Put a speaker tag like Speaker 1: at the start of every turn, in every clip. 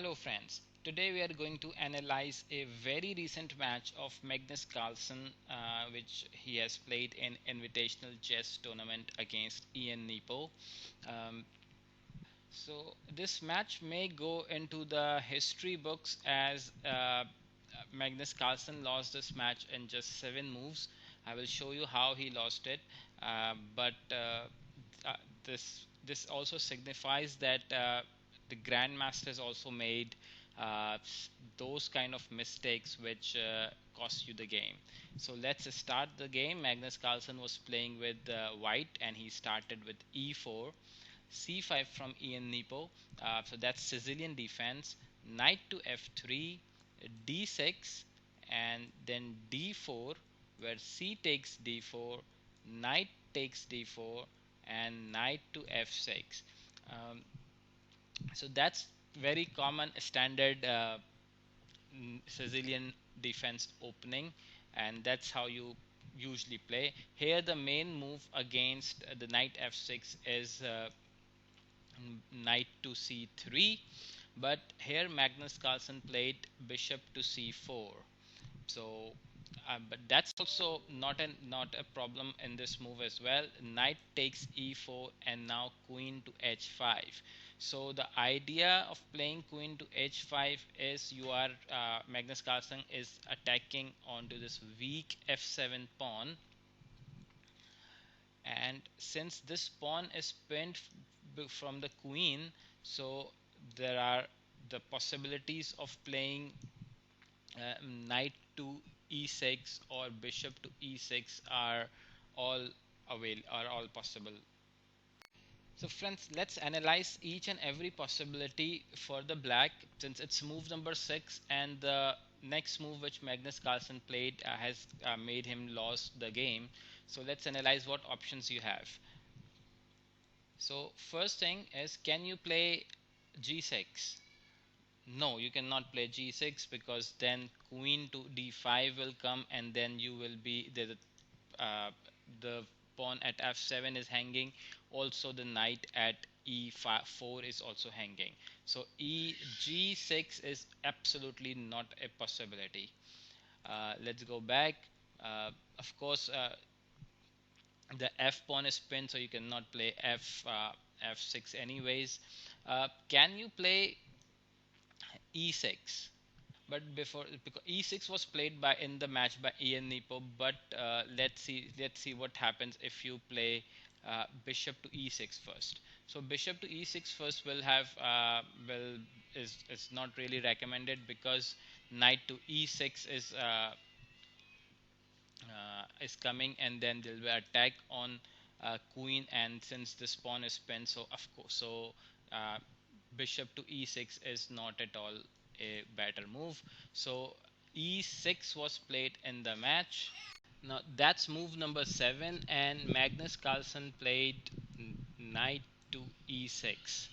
Speaker 1: Hello friends, today we are going to analyze a very recent match of Magnus Carlsen which he has played in Invitational chess tournament against Ian Nepo. Um, so this match may go into the history books as Magnus Carlsen lost this match in just 7 moves. I will show you how he lost it, but uh, this also signifies that the grandmasters also made uh, those kind of mistakes which cost you the game. So let's start the game. Magnus Carlsen was playing with white and he started with e4, c5 from Ian Nepo. So that's Sicilian defense. Knight to f3, d6, and then d4, where c takes d4, knight takes d4, and knight to f6. Um, so that's very common standard Sicilian defense opening, and that's how you usually play. Here the main move against the knight f6 is knight to c3, but here Magnus Carlsen played bishop to c4. So but that's also not a problem in this move as well. Knight takes e4 and now queen to h5. So the idea of playing queen to h5 is you are Magnus Carlsen is attacking onto this weak f7 pawn, and since this pawn is pinned from the queen, so there are the possibilities of playing knight to e6 or bishop to e6 are all are all possible. So friends, let's analyze each and every possibility for the black, since it's move number 6 and the next move which Magnus Carlsen played has made him lost the game. So let's analyze what options you have. So first thing is, can you play g6? No, you cannot play g6 because then queen to d5 will come, and then you will be the pawn at f7 is hanging. Also the knight at e4 is also hanging. So g6 is absolutely not a possibility. Let's go back. Of course, the f pawn is pinned, so you cannot play f6 anyways. Can you play e6? But before, because e6 was played by in the match by Ian Nepo, but let's see what happens if you play bishop to e6 first. So bishop to e6 first will have will is not really recommended, because knight to e6 is coming, and then there will be attack on queen, and since this pawn is pinned, so of course, so uh, bishop to e6 is not at all a better move. So e6 was played in the match. Now that's move number 7, and Magnus Carlsen played knight to e6,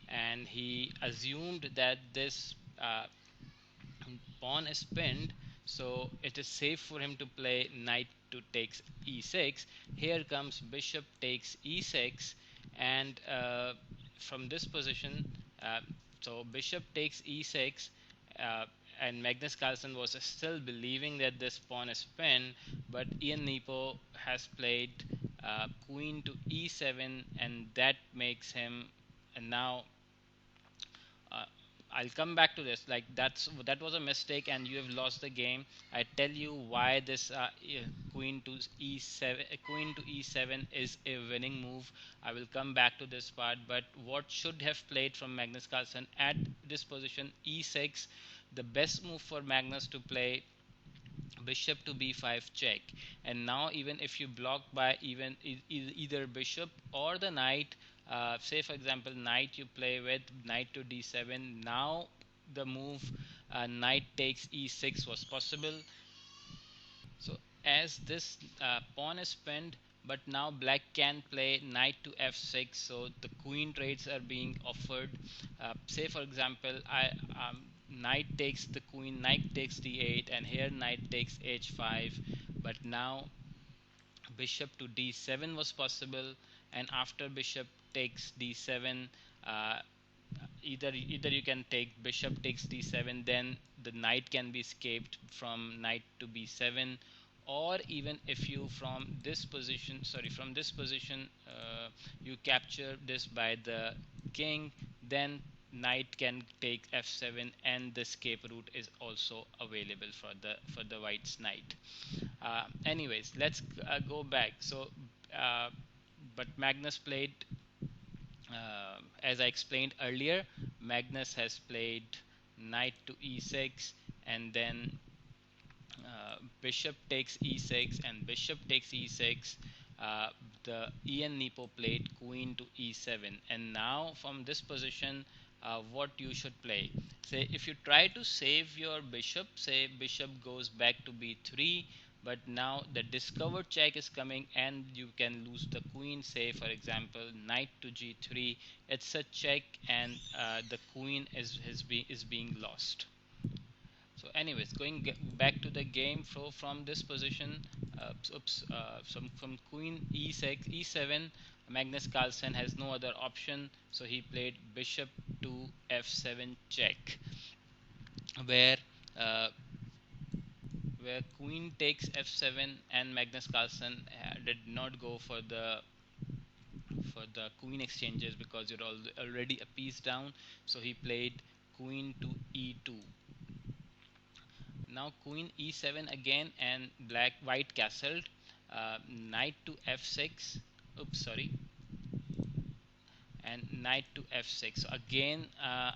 Speaker 1: and he assumed that this pawn is pinned, so it is safe for him to play knight to takes e6. Here comes bishop takes e6, and from this position, so bishop takes e6, uh, and Magnus Carlsen was still believing that this pawn is pinned, but Ian Nepo has played queen to e7, and that makes him, and now uh, I'll come back to this. Like that was a mistake, and you have lost the game. I tell you why this queen to e7 is a winning move. I will come back to this part. But what should have played from Magnus Carlsen at this position, e6, the best move for Magnus to play bishop to b5 check. And now even if you block by either bishop or the knight, say for example knight you play with knight to d7, now the move knight takes e6 was possible. So as this pawn is pinned, but now black can play knight to f6, so the queen trades are being offered. Say for example, knight takes the queen, knight takes d8, and here knight takes h5, but now bishop to d7 was possible, and after bishop takes d7, uh, either you can take bishop takes d7, then the knight can be escaped from knight to b7, or even if you from this position, you capture this by the king, then knight can take f7, and the escape route is also available for the white's knight. Anyways, let's go back. So but Magnus played, as I explained earlier, Magnus has played knight to e6, and then bishop takes e6 and bishop takes e6. uh, the Ian Nepo played queen to e7, and now from this position, what you should play, say if you try to save your bishop, say bishop goes back to b3, but now the discovered check is coming and you can lose the queen, say for example knight to g3, it's a check, and the queen is being lost. So anyways, going back to the game, so from this position, from queen e6 e7, Magnus Carlsen has no other option, so he played bishop to f7 check, where uh, where queen takes f7, and Magnus Carlsen did not go for the queen exchanges because you're already a piece down, so he played queen to e2. Now queen e7 again, and white castled, knight to f6, oops sorry, and knight to f6. So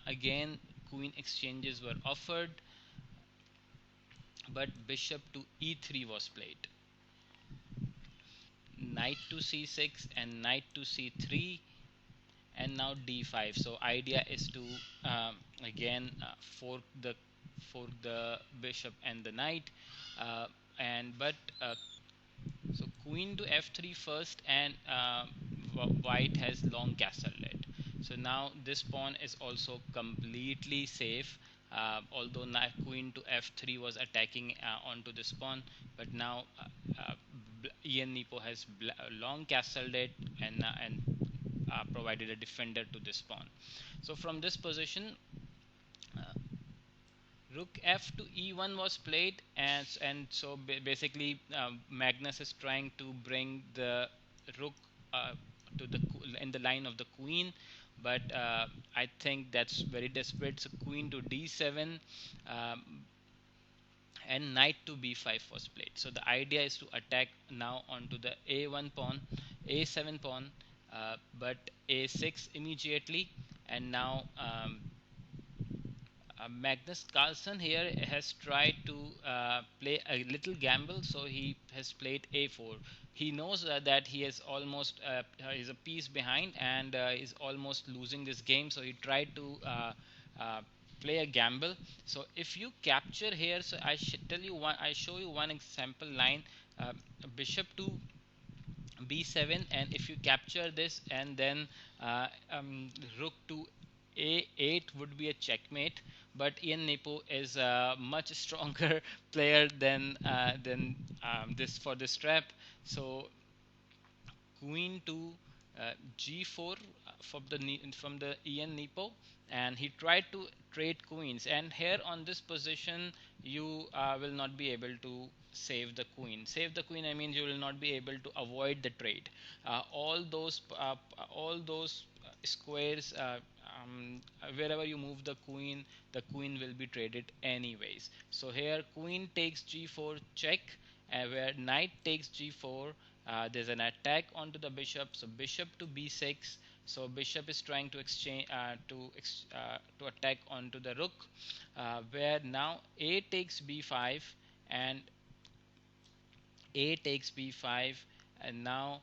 Speaker 1: again queen exchanges were offered, but bishop to e3 was played, knight to c6 and knight to c3, and now d5. So idea is to again fork the bishop and the knight, uh, and but so queen to f3 first, and white has long castled it. So now this pawn is also completely safe, although queen to f3 was attacking onto this pawn, but now Ian Nepo has long castled it, and provided a defender to this pawn. So from this position, uh, rook f to e1 was played, and so basically Magnus is trying to bring the rook to the in the line of the queen, but I think that's very desperate. So queen to d7, um, and knight to b5 was played. So the idea is to attack now onto the a1 pawn, a7 pawn, but a6 immediately, and now Magnus Carlsen here has tried to play a little gamble, so he has played a4. He knows that he is almost is a piece behind, and is almost losing this game, so he tried to uh, play a gamble. So if you capture here, so I should tell you one, I show you one example line, uh, bishop to b7, and if you capture this, and then rook to a8 would be a checkmate, but Ian Nepo is a much stronger player than this for this trap. So queen to g4 from the Ian Nepo, and he tried to trade queens, and here on this position you will not be able to save the queen, I mean you will not be able to avoid the trade. All those squares, wherever you move the queen will be traded anyways. So here queen takes g4 check, where knight takes g4, there's an attack onto the bishop, so bishop to b6. So bishop is trying to exchange to attack onto the rook, where now a takes b5, and a takes b5, and now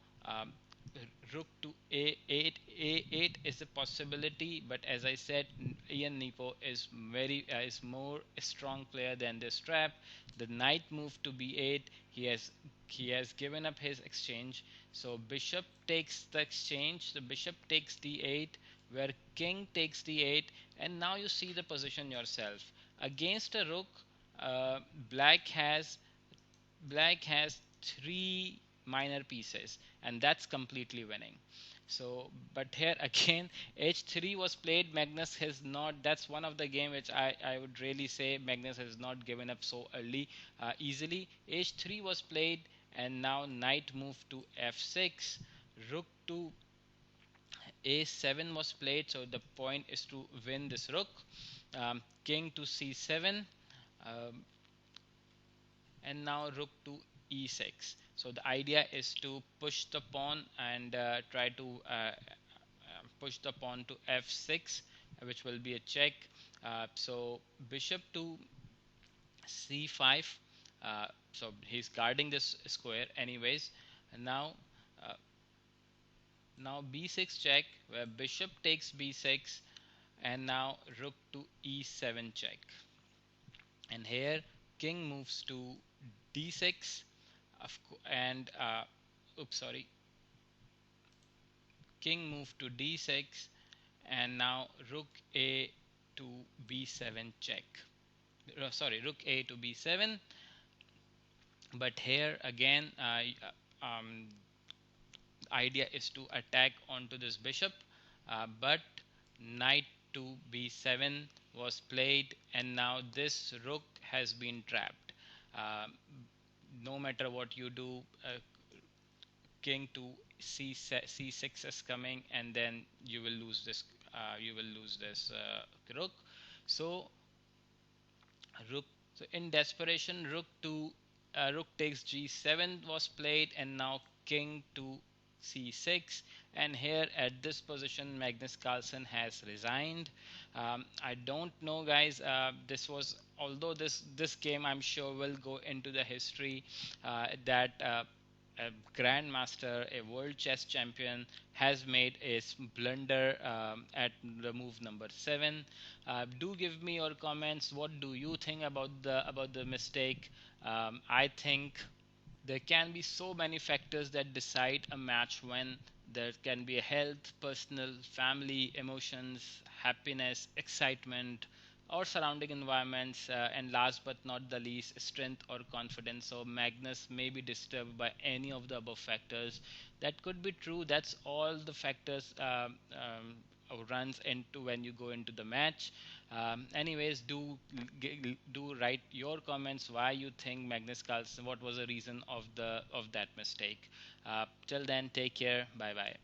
Speaker 1: rook to a8. A8 is a possibility, but as I said, Ian Nepo is is more a strong player than this trap. The knight moved to b8. He has given up his exchange, so bishop takes the exchange. The bishop takes d8, where king takes d8, and now you see the position yourself. Against a rook, uh, black has black has three minor pieces, and that's completely winning. So, but here again, h3 was played. Magnus has not. That's one of the game which I would really say Magnus has not given up so early, easily. h3 was played, and now knight moved to f6. Rook to a7 was played. So the point is to win this rook. King to c7. Um, and now rook to e6. So the idea is to push the pawn and try to push the pawn to f6, which will be a check. So bishop to c5. So he's guarding this square anyways. And uh, now b6 check, where bishop takes b6, and now rook to e7 check. And here king moves to d6, and oops, sorry, king moved to d6, and now rook a to b7 check. Sorry, rook a to b7. But here again, idea is to attack onto this bishop, but knight to b7 was played, and now this rook has been trapped. Uh, no matter what you do, king to c6 is coming, and then you will lose this. Rook. So rook. So in desperation, rook takes g7 was played, and now king to c6. And here at this position, Magnus Carlsen has resigned. I don't know, guys. This was, although this game I'm sure will go into the history, that a grandmaster, a world chess champion, has made a blunder at the move number 7. Do give me your comments. What do you think about the mistake? I think there can be so many factors that decide a match, when there can be a health, personal, family, emotions, happiness, excitement, or surrounding environments, and last but not the least, strength or confidence. So Magnus may be disturbed by any of the above factors. That could be true. That's all the factors runs into when you go into the match. Anyways, do write your comments why you think Magnus Carlsen. What was the reason of that mistake? Till then, take care. Bye bye.